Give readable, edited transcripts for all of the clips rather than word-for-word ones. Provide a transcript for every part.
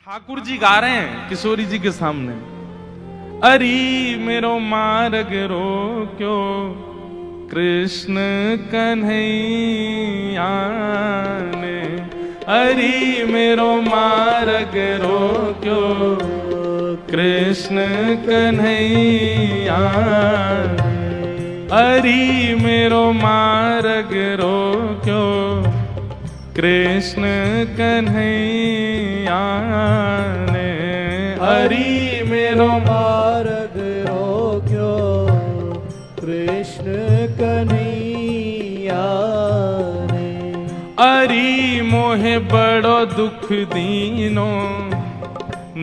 ठाकुर जी गा रहे हैं किशोरी जी के सामने, अरी मेरो मार्ग रोक्यो कृष्ण कन्हैया ने, अरी मेरो मार्ग रोक्यो कृष्ण कन्हैया, अरी मेरो मार्ग रोक्यो कृष्ण कन्हैया ने, हरि मेरो मार्ग रोक्यो कृष्ण कन्हैया ने, अरी मोहे बड़ो दुख दीनो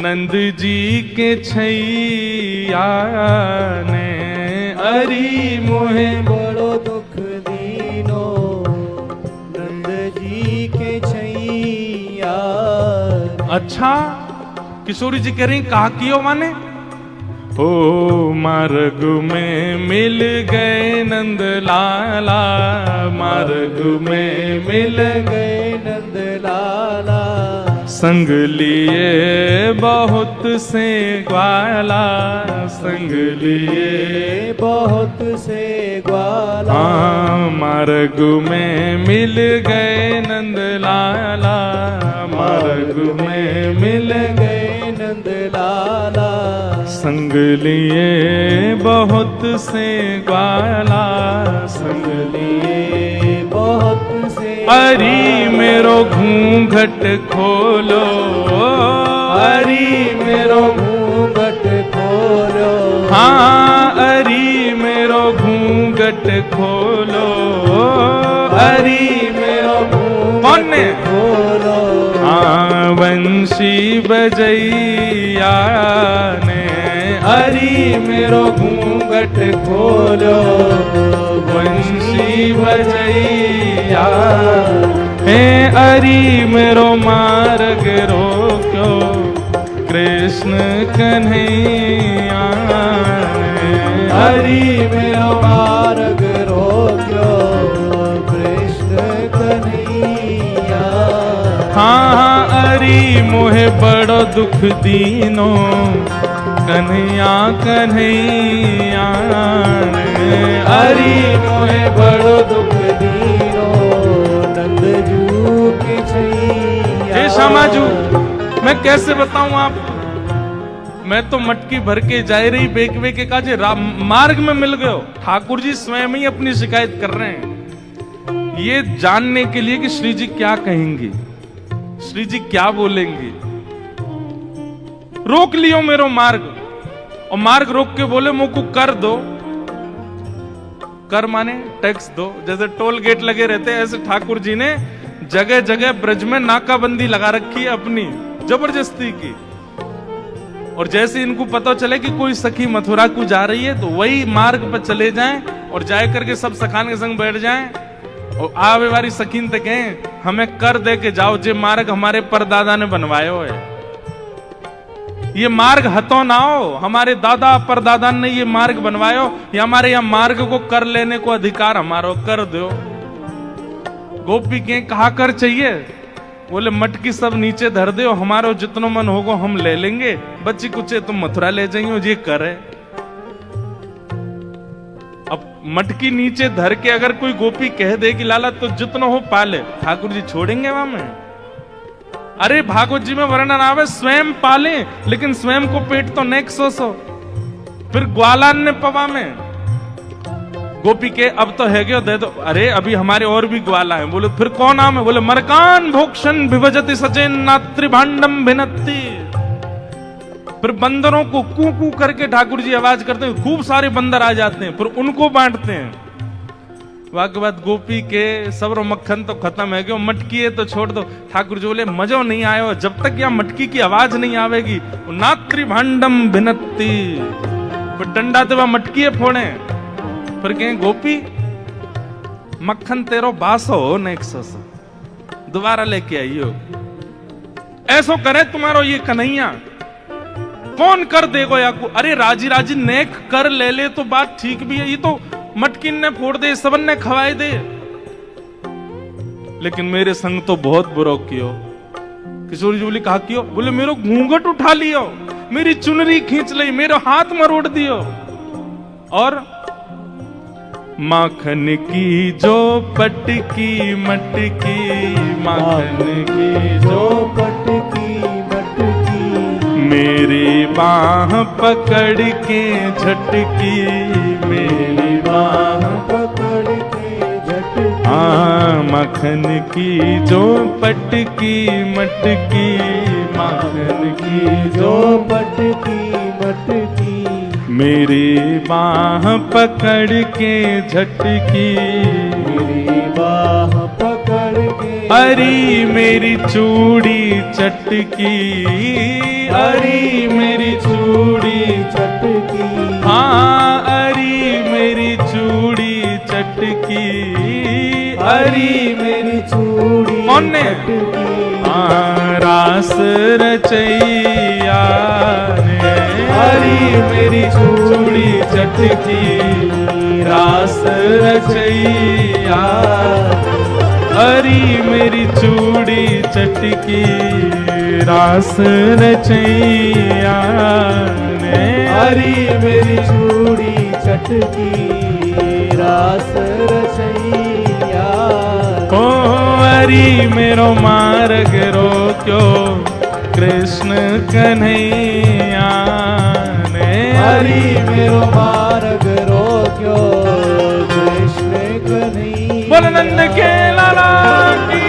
नंद जी के छैया ने, अरी मोहे बड़ो दुख दीनो नंद जी के छैया। अच्छा किशोरी जी कह रही कहा कियो माने, ओ मार्ग में मिल गए नंद लाला, मार्ग में मिल गए नंद लाला, संग लिए बहुत से ग्वाला, संग लिए बहुत से ग्वाला। हाँ मार्ग में मिल गए नंद लाला, मार्ग में मिल गए नंद लाला, संग लिए बहुत से ग्वाला, संग लिए बहुत से। अरी मेरो घूंघट खोलो, अरी मेरो घूंघट खोलो, हाँ अरी मेरो घूंघट खोलो, अरी मेरो कौन ने खोलो, हाँ बंशी बजैया ने, अरी मेरो घूंघट खोलो, बंशी बजैया हे, अरी मेरो मार्ग रोक्यो कृष्ण कन्हैया ने, हरि मेरो मार्ग रोक्यो कृष्ण कन्हैया। हाँ अरी मोहे बड़ो दुख दीनो कन्हैया कन्हैया ने, हरि मोहे बड़ो दुख दीनो नंद जू की छैया। हे श्यामाजू मैं कैसे बताऊं आपको, मैं तो मटकी भर के जा रही बेक के काजे मार्ग में मिल गए हो। ठाकुर जी स्वयं ही अपनी शिकायत कर रहे हैं ये जानने के लिए कि श्री जी क्या कहेंगे, श्री जी क्या बोलेंगे। रोक लियो मेरो मार्ग, और मार्ग रोक के बोले मुझको कर दो, कर माने टैक्स दो। जैसे टोल गेट लगे रहते हैं ऐसे ठाकुर जी ने जगह जगह ब्रज में नाकाबंदी लगा रखी है अपनी जबरदस्ती की। और जैसे इनको पता चले कि कोई सखी मथुरा को जा रही है तो वही मार्ग पर चले जाएं और जाए करके सब सखान के संग बैठ जाएं और आवे वाली सखीन तक कहें हमें कर दे के जाओ, जे मार्ग हमारे परदादा ने बनवायो है, ये मार्ग हतो ना हो, हमारे दादा परदादा ने ये मार्ग बनवायो, या हमारे यहाँ मार्ग को कर लेने को अधिकार हमारो, कर दो। गोपी के कहा कर चाहिए, बोले मटकी सब नीचे धर दो, हमारो जितनो मन होगो हम ले लेंगे, बच्ची कुछ तुम मथुरा ले जाइयो, ये करे। अब मटकी नीचे धर के अगर कोई गोपी कह दे कि लाला तो जितनो हो पाले, ठाकुर जी छोड़ेंगे वहां में? अरे भागवत जी में वर्णन आवे स्वयं पाले, लेकिन स्वयं को पेट तो नेक सो, फिर ग्वालान ने पवा में गोपी के अब तो है गयो दे दो, अरे अभी हमारे और भी ग्वाला हैं। बोले फिर कौन नाम है? बोले मरकान भोक्षण विभजति सचेन नात्री भांडम भिनत्ति। फिर बंदरों को कू कू करके ठाकुर जी आवाज करते हैं, खूब सारे बंदर आ जाते हैं, फिर उनको बांटते हैं। वाके बाद गोपी के सबरो मक्खन तो खत्म है गयो, मटकी है तो छोड़ दो। ठाकुर जी बोले मजो नहीं आयो, जब तक यहाँ मटकी की आवाज नहीं आवेगी नात्री भांडम भिनत्ति। फिर डंडा ते वह मटकी फोड़े, फिर कहें गोपी मक्खन तेरो बासो हो नेक सो, दोबारा लेके आइयो। ऐसो करे तुम्हारो ये कन्हैया, कौन कर देगो या को? अरे राजी राजी नेक कर ले ले तो बात ठीक भी है, ये तो मटकिन ने फोड़ दे, सबन ने खवाए दे, लेकिन मेरे संग तो बहुत बुरो कियो। किशोरी जी बोली कहा क्यों? बोले मेरो घूंघट उठा लियो, मेरी चुनरी खींच ली, मेरा हाथ मरोड़ दियो। और माखन की जो पटकी मटकी, माखन की जो पटकी मटकी, मेरी बाह पकड़ के झटकी, मेरी बाह पकड़ के झटकी। माखन की जो पटकी मटकी, माखन की जो पटकी मटकी, मेरी बाह पकड़ के झटकी, मेरी बाह पकड़ के। अरी मेरी चूड़ी चटकी, अरी मेरी चूड़ी चटकी, हाँ अरी मेरी चूड़ी चटकी, अरी मेरी चूड़ी कौन ने? चटकी। रास रचैया ने, हरी मेरी चूड़ी चटकी, रास रचैया, अरी मेरी चूड़ी चटकी, रास रचैया ने, हरी मेरी चूड़ी चटकी, रास रचैया। ओ हरी मेरो मार्ग रोक्यो, कृष्ण कन्हैया ने, हरी मेरो मार्ग रोक्यो, कृष्ण कन्हैया। बोल नंद के लाला की।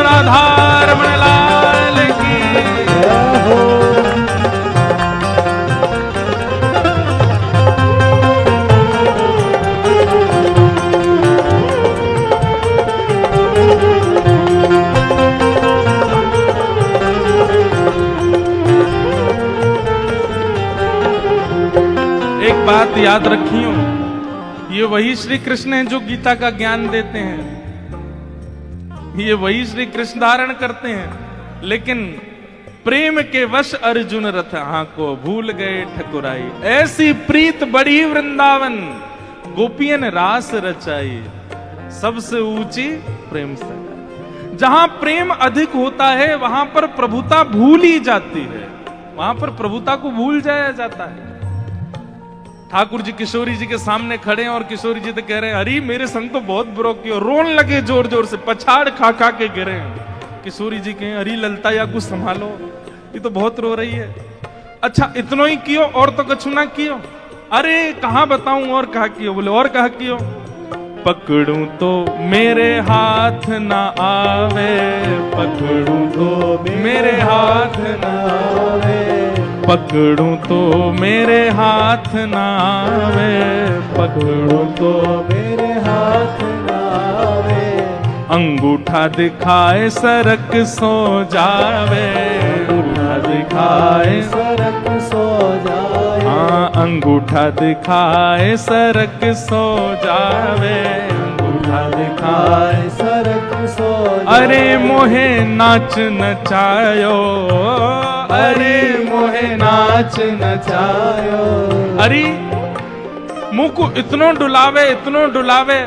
राधारमण लाल की। एक बात याद रखियो, ये वही श्री कृष्ण है जो गीता का ज्ञान देते हैं, ये वही श्री कृष्ण धारण करते हैं, लेकिन प्रेम के वश अर्जुन रथ को भूल गए ठकुराई, ऐसी प्रीत बड़ी वृंदावन, गोपियन रास रचाई, सबसे ऊंची प्रेम से। जहां प्रेम अधिक होता है वहां पर प्रभुता भूल ही जाती है, वहां पर प्रभुता को भूल जाया जाता है। ठाकुर जी किशोरी जी के सामने खड़े हैं और किशोरी जी तो कह रहे हैं अरे मेरे संग तो बहुत बुरा किया, रोन लगे जोर जोर से, पछाड़ खा खा के गिरे हैं। किशोरी जी कहें अरे ललता या कुछ संभालो, ये तो बहुत रो रही है। अच्छा इतनो ही कियो और तो कछु ना कियो? अरे कहाँ बताऊं और कहा कियो? बोले और कहा कियो? पकड़ूं तो मेरे हाथ ना आवे, पकड़ूं तो मेरे हाथ ना आवे, पकड़ूं तो मेरे हाथ ना आवे, पकड़ूं तो मेरे हाथ ना आवे, अंगूठा दिखाए सरक सो जावे, अंगूठा दिखाए सरक सो जाए। हाँ अंगूठा दिखाए सरक सो जावे, अंगूठा दिखाए सरक सो जाए। अरे मोहे नाच नचायो, अरे मोहे नाच नचायो। अरे मुंह को इतनो डुलावे, इतनो डुलावे,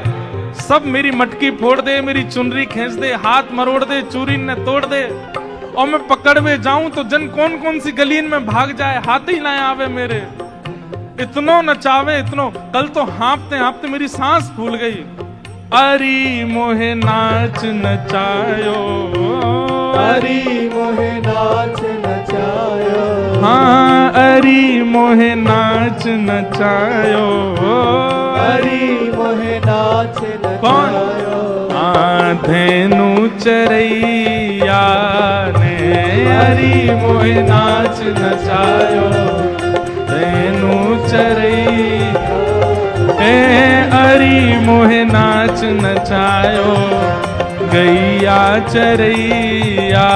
सब मेरी मटकी फोड़ दे, मेरी चुनरी खींच दे, हाथ मरोड़ दे, चूरी न तोड़ दे, और मैं पकड़ में जाऊं तो जन कौन कौन सी गलीन में भाग जाए, हाथ ही ना आवे मेरे। इतनो नचावे इतनो, कल तो हाँपते हाँपते मेरी सांस फूल गई। अरे मोहे नाच नचायो, अरे मोहे नाच नचायो। हाँ अरे मोहे नाच नचायो, अरे मोहे नाच नचायो। धेनु चरैया ने, अरे मोहे नाच नचायो, धेनु चरैया, अरे मोहे नाच नचायो, गैया चरैया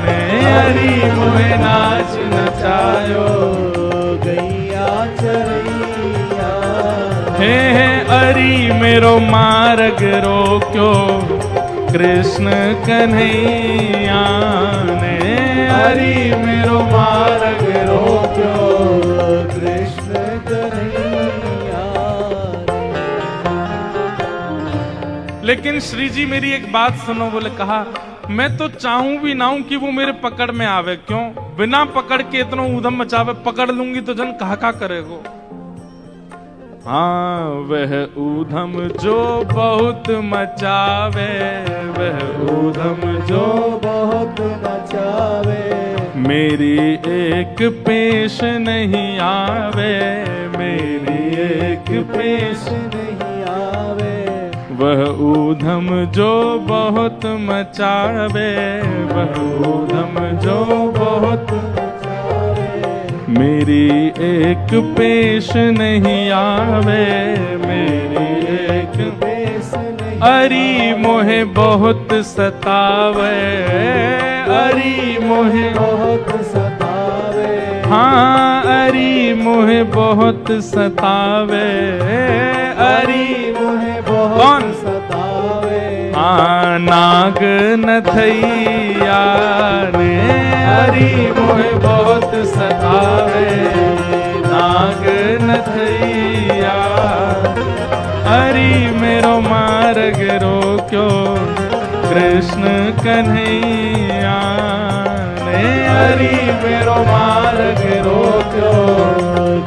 ने हरी मोहे नाच नचायो। गैया चरैया हे हरी मेरो मार्ग रोक्यो कृष्ण कन्हैया ने हरी मेरो मार्ग रोक्यो कृष्ण कन्हैया। लेकिन श्री जी मेरी एक बात सुनो। बोले कहा मैं तो चाहूं भी ना हूं कि वो मेरे पकड़ में आवे। क्यों? बिना पकड़ के इतना ऊधम मचावे। पकड़ लूंगी तो जन कहा करेगो। हाँ वह ऊधम जो बहुत मचावे, वह ऊधम जो बहुत मचावे, मेरी एक पेश नहीं आवे, मेरी एक पेश नहीं आवे। वह ऊधम जो बहुत मचावे, वह ऊधम जो बहुत मेरी एक पेश नहीं आवे, मेरी एक पेश नहीं अरी मोहे बहुत सतावे, अरी मोहे बहुत सतावे। हाँ अरी मोहे बहुत सतावे, अरी मोहे बहुत कौन? सतावे। हाँ नाग नथैया ने हरी मोहे बहुत सतावे, नाग नथैया हरी मेरो मार्ग रोक्यो कृष्ण कन्हैया ने हरी मेरो मार्ग रोक्यो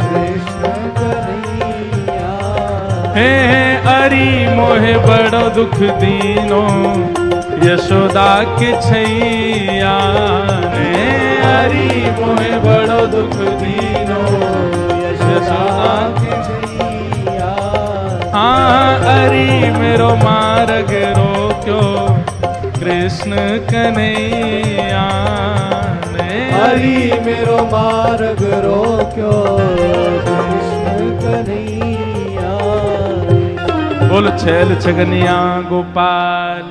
कृष्ण कन्हैया। हे हरी मोहे बड़ो दुख दीनो यशोदा के छैया ने हरी मोहे बड़ो दुख दीनो यशोदा के छैया। हाँ हरी मेरो मार्ग रोक्यो कृष्ण कन्हैया ने हरी मेरो मार्ग रोक्यो कृष्ण कन्हैया। बोल छैल छगनिया गोपाल